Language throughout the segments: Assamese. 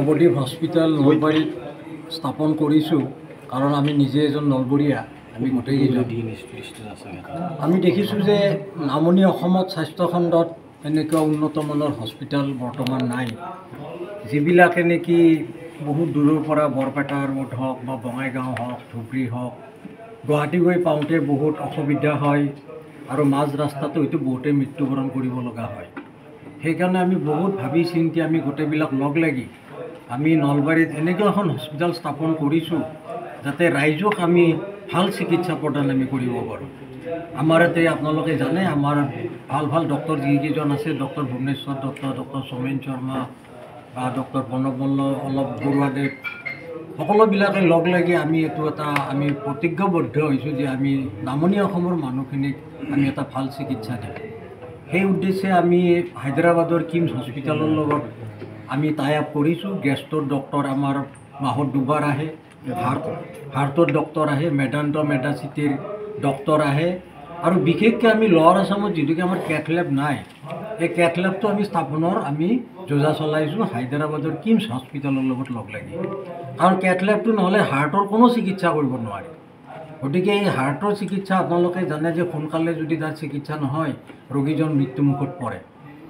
নৱদ্বীপ হস্পিটেল নলবাৰীত স্থাপন কৰিছোঁ কাৰণ আমি নিজে এজন নলবৰীয়া আমি গোটেইকেইজন আমি দেখিছোঁ যে নামনি অসমত স্বাস্থ্যখণ্ডত এনেকুৱা উন্নতমানৰ হস্পিটেল বৰ্তমান নাই যিবিলাক নেকি বহুত দূৰৰ পৰা বৰপেটা ৰোড হওক বা বঙাইগাঁও হওক ধুবুৰী হওক গুৱাহাটী গৈ পাওঁতে বহুত অসুবিধা হয় আৰু মাজ ৰাস্তাটো হয়তো বহুতে মৃত্যুবৰণ কৰিব লগা হয় সেইকাৰণে আমি বহুত ভাবি চিন্তি আমি গোটেইবিলাক লগ লাগি আমি নলবাৰীত এনেকুৱা এখন হস্পিটেল স্থাপন কৰিছোঁ যাতে ৰাইজক আমি ভাল চিকিৎসা প্ৰদান আমি কৰিব পাৰোঁ আমাৰ ইয়াতে আপোনালোকে জানে আমাৰ ভাল ভাল ডক্টৰ যিকেইজন আছে ডক্টৰ ভুৱনেশ্বৰ দত্ত ডক্টৰ সৌমেন শৰ্মা বা ডক্টৰ প্ৰণৱ অলপ বৰুৱাদেৱ সকলোবিলাকে লগ লাগি আমি এইটো এটা আমি প্ৰতিজ্ঞাবদ্ধ হৈছোঁ যে আমি নামনি অসমৰ মানুহখিনিক আমি এটা ভাল চিকিৎসা দিম সেই উদ্দেশ্যে আমি হায়দৰাবাদৰ কিমছ হস্পিটেলৰ লগত আমি টাই আপ কৰিছোঁ গেষ্টৰ ডক্টৰ আমাৰ মাহত দুবাৰ আহে হাৰ্টৰ ডক্টৰ আহে মেডাচিটিৰ ডক্টৰ আহে আৰু বিশেষকৈ আমি লৱাৰ আছামত যিটোকে আমাৰ কেথ লেব নাই এই কেথ লেবটো আমি স্থাপনৰ আমি যোজা চলাইছোঁ হায়দৰাবাদৰ কিমছ হস্পিটেলৰ লগত লগ লাগি কাৰণ কেথ লেবটো নহ'লে হাৰ্টৰ কোনো চিকিৎসা কৰিব নোৱাৰে গতিকে এই হাৰ্টৰ চিকিৎসা আপোনালোকে জানে যে সোনকালে যদি তাৰ চিকিৎসা নহয় ৰোগীজন মৃত্যুমুখত পৰে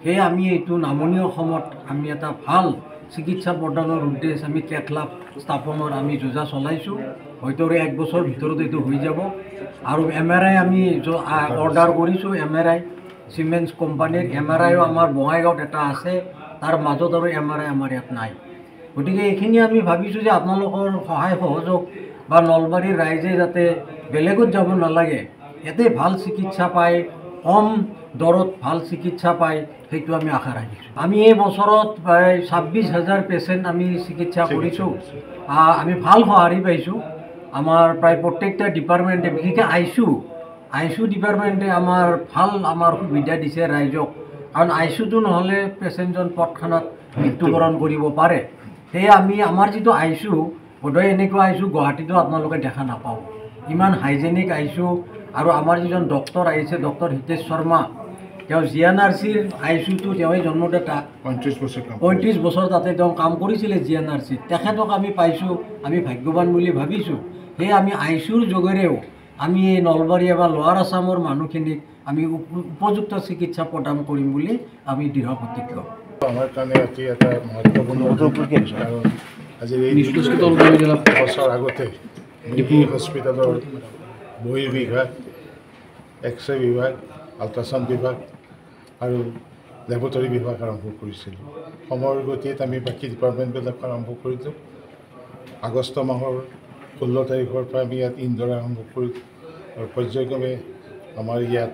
সেয়ে আমি এইটো নামনি অসমত আমি এটা ভাল চিকিৎসা প্ৰদানৰ উদ্দেশ্যে আমি কেথ লেব স্থাপনৰ আমি যোজা চলাইছোঁ হয়তো 1 বছৰ ভিতৰত এইটো হৈ যাব আৰু MRI আমি অৰ্ডাৰ কৰিছোঁ MRI চিমেন্স কোম্পানীৰ MRIও আমাৰ বঙাইগাঁৱত এটা আছে তাৰ মাজত আৰু MRI আমাৰ ইয়াত নাই গতিকে এইখিনি আমি ভাবিছোঁ যে আপোনালোকৰ সহায় সহযোগ বা নলবাৰীৰ ৰাইজে যাতে বেলেগত যাব নালাগে ইয়াতে ভাল চিকিৎসা পায় কম দৰত ভাল চিকিৎসা পায় সেইটো আমি আশা ৰাখিছোঁ আমি এই বছৰত প্ৰায় 26,000 পেচেণ্ট আমি চিকিৎসা কৰিছোঁ আমি ভাল সঁহাৰি পাইছোঁ আমাৰ প্ৰায় প্ৰত্যেকটা ডিপাৰ্টমেণ্টে বিশেষকৈ আইচু ডিপাৰ্টমেণ্টে আমাৰ সুবিধা দিছে ৰাইজক কাৰণ আইচুটো নহ'লে পেচেণ্টজন তৎক্ষণাত মৃত্যুবৰণ কৰিব পাৰে সেয়ে আমি আমাৰ যিটো আইচু বোধহয় এনেকুৱা আইচু গুৱাহাটীতো আপোনালোকে দেখা নাপাব ইমান হাইজেনিক আইচু আৰু আমাৰ যিজন ডক্টৰ আহিছে ডক্টৰ হিতেশ শৰ্মা তেওঁ GNRCৰ আইচুটো তেওঁই জন্মদাতা 35 বছৰ তাতে তেওঁ কাম কৰিছিলে GNRCত তেখেতক আমি পাইছোঁ আমি ভাগ্যৱান বুলি ভাবিছোঁ সেয়ে আমি আইচুৰ যোগেৰেও আমি এই নলবাৰী বা লৱাৰ আছামৰ মানুহখিনিক আমি উপযুক্ত চিকিৎসা প্ৰদান কৰিম বুলি আমি দৃঢ় প্ৰতিজ্ঞ আমাৰ কাৰণে এটা মহত্বপূৰ্ণ আজি বছৰ আগতে হস্পিটেলৰ বহি বিভাগ এক্সৰে বিভাগ আল্ট্ৰাচাউণ্ড বিভাগ আৰু লেবৰেটৰী বিভাগ আৰম্ভ কৰিছিলোঁ সময়ৰ গতিত আমি বাকী ডিপাৰ্টমেণ্টবিলাক আৰম্ভ কৰিলোঁ আগষ্ট মাহৰ 16 তাৰিখৰ পৰা আমি ইয়াত ইনডোৰ আৰম্ভ কৰিলোঁ আৰু পৰ্যায়ক্ৰমে আমাৰ ইয়াত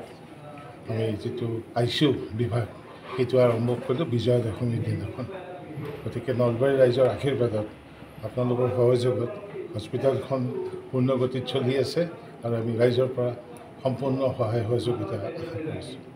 আমি যিটো আইচু বিভাগ সেইটো আৰম্ভ কৰিলোঁ বিজয়া দশমীৰ দিনাখন গতিকে নলবাৰী ৰাইজৰ আশীৰ্বাদত আপোনালোকৰ সহযোগত হস্পিটেলখন পূৰ্ণ গতিত চলি আছে আৰু আমি ৰাইজৰ পৰা সম্পূৰ্ণ সহায় সহযোগিতা আশা কৰিছোঁ